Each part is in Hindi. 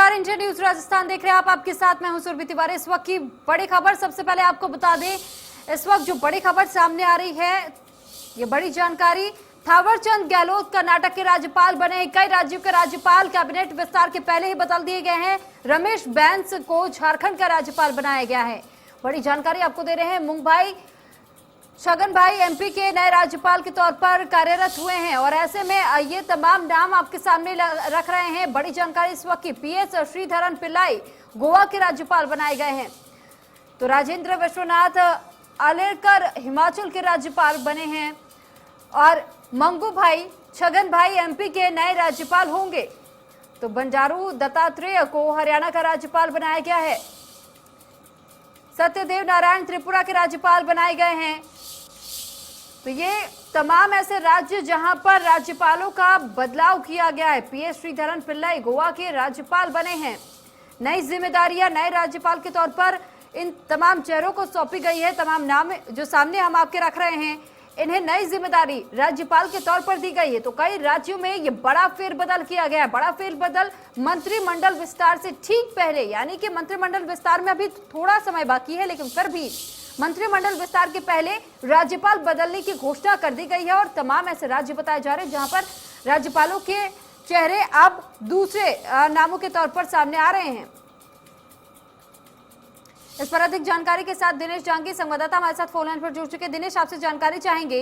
नमस्कार, इंडिया न्यूज राजस्थान देख रहे हैं आप। आपके साथ मैं हूं सुरभि तिवारी। इस वक्त की बड़ी खबर सबसे पहले आपको बता दें, इस वक्त जो बड़ी खबर सामने आ रही है, ये बड़ी जानकारी, थावरचंद गहलोत कर्नाटक के राज्यपाल बने। कई राज्यों के राज्यपाल कैबिनेट विस्तार के पहले ही बदल दिए गए हैं। रमेश बैस को झारखंड का राज्यपाल बनाया गया है। बड़ी जानकारी आपको दे रहे हैं। मुंगभाई छगन भाई एमपी के नए राज्यपाल के तौर पर कार्यरत हुए हैं और ऐसे में ये तमाम नाम आपके सामने रख रहे हैं। बड़ी जानकारी इस वक्त की, पीएस श्रीधरन पिल्लाई गोवा के राज्यपाल बनाए गए हैं। तो राजेंद्र विश्वनाथ आलेकर हिमाचल के राज्यपाल बने हैं और मंगू भाई छगन भाई एमपी के नए राज्यपाल होंगे। तो बंडारू दत्तात्रेय को हरियाणा का राज्यपाल बनाया गया है। सत्यदेव नारायण त्रिपुरा के राज्यपाल बनाए गए हैं। तो ये तमाम ऐसे राज्य जहां पर राज्यपालों का बदलाव किया गया है। पीएस श्रीधरन पिल्लाई गोवा के राज्यपाल बने हैं। नई जिम्मेदारियां नए राज्यपाल के तौर पर इन तमाम चेहरों को सौंपी गई है। तमाम नाम जो सामने हम आपके रख रहे हैं, इन्हें नई जिम्मेदारी राज्यपाल के तौर पर दी गई है। तो कई राज्यों में ये बड़ा फेरबदल किया गया है। बड़ा फेरबदल मंत्रिमंडल विस्तार से ठीक पहले, यानी कि मंत्रिमंडल विस्तार में अभी थोड़ा समय बाकी है, लेकिन फिर भी मंत्रिमंडल विस्तार के पहले राज्यपाल बदलने की घोषणा कर दी गई है। और तमाम ऐसे राज्य बताए जा रहे हैं जहां पर राज्यपालों के चेहरे अब दूसरे नामों के तौर पर सामने आ रहे हैं। इस पर अधिक जानकारी के साथ दिनेश जांगी संवाददाता हमारे साथ फोन लाइन पर जुड़ चुके। दिनेश, आपसे जानकारी चाहेंगे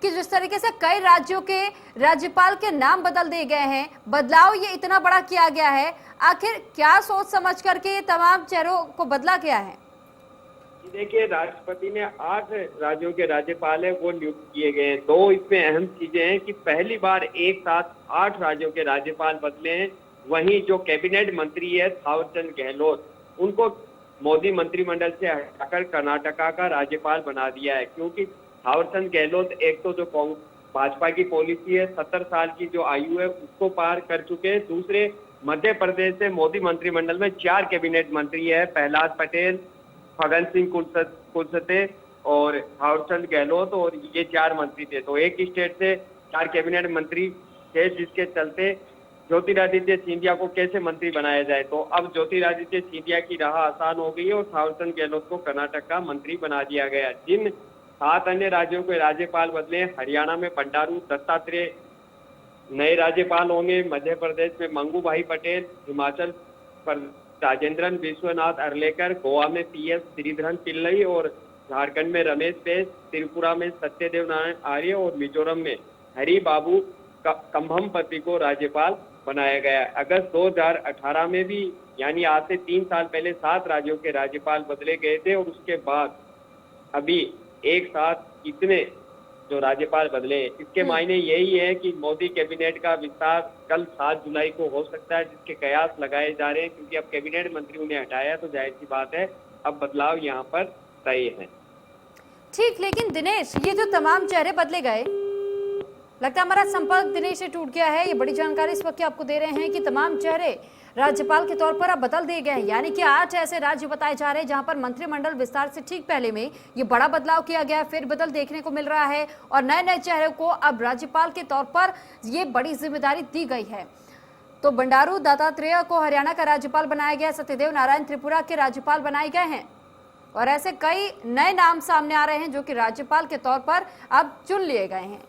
कि जिस तरीके से कई राज्यों के राज्यपाल के नाम बदल दिए गए हैं, बदलाव ये इतना बड़ा किया गया है, आखिर क्या सोच समझ करके ये तमाम चेहरों को बदला गया है? देखिए, राष्ट्रपति ने 8 राज्यों के राज्यपाल है वो नियुक्त किए गए हैं। 2 इसमें अहम चीजें हैं कि पहली बार एक साथ 8 राज्यों के राज्यपाल बदले हैं। वहीं जो कैबिनेट मंत्री है थावरचंद गहलोत, उनको मोदी मंत्रिमंडल से हटाकर कर्नाटका का राज्यपाल बना दिया है। क्योंकि थावरचंद गहलोत एक तो जो भाजपा की पॉलिसी है, 70 साल की जो आयु है उसको पार कर चुके हैं। दूसरे, मध्य प्रदेश से मोदी मंत्रिमंडल में 4 कैबिनेट मंत्री है, प्रहलाद पटेल, फग्गन सिंह कुलस्ते और थावरचंद गहलोत, और ये 4 मंत्री थे। तो एक स्टेट से 4 कैबिनेट मंत्री थे, जिसके चलते ज्योतिरादित्य सिंधिया को कैसे मंत्री बनाया जाए। तो अब ज्योतिरादित्य सिंधिया की राह आसान हो गई है और थावरचंद गहलोत को कर्नाटक का मंत्री बना दिया गया। जिन 7 अन्य राज्यों के राज्यपाल बदले, हरियाणा में बंडारू दत्तात्रेय नए राज्यपाल होंगे, मध्य प्रदेश में मंगू भाई पटेल, हिमाचल पर राजेंद्र विश्वनाथ आर्लेकर, गोवा में पीएस श्रीधरन पिल्लाई और झारखंड में रमेश बैस, त्रिपुरा में सत्यदेव नारायण आर्य और मिजोरम में हरि बाबू कंभमपति को राज्यपाल बनाया गया। अगस्त 2018 में भी, यानी आज से 3 साल पहले 7 राज्यों के राज्यपाल बदले गए थे और उसके बाद अभी एक साथ इतने जो राज्यपाल बदले हैं। इसके मायने यही है कि मोदी कैबिनेट का विस्तार कल 7 जुलाई को हो सकता है, जिसके कयास लगाए जा रहे हैं। क्योंकि अब कैबिनेट मंत्री उन्हें हटाया तो जाहिर सी बात है अब बदलाव यहाँ पर तय है। ठीक, लेकिन दिनेश, ये जो तमाम चेहरे बदले गए, लगता है हमारा संपर्क दिनेश से टूट गया है। ये बड़ी जानकारी इस वक्त आपको दे रहे हैं कि तमाम चेहरे राज्यपाल के तौर पर अब बदल दिए गए हैं। यानी कि 8 ऐसे राज्य बताए जा रहे हैं जहां पर मंत्रिमंडल विस्तार से ठीक पहले में ये बड़ा बदलाव किया गया है, फिर बदल देखने को मिल रहा है और नए नए चेहरों को अब राज्यपाल के तौर पर ये बड़ी जिम्मेदारी दी गई है। तो बंडारू दत्तात्रेय को हरियाणा का राज्यपाल बनाया गया, सत्यदेव नारायण त्रिपुरा के राज्यपाल बनाए गए हैं और ऐसे कई नए नाम सामने आ रहे हैं जो कि राज्यपाल के तौर पर अब चुन लिए गए हैं।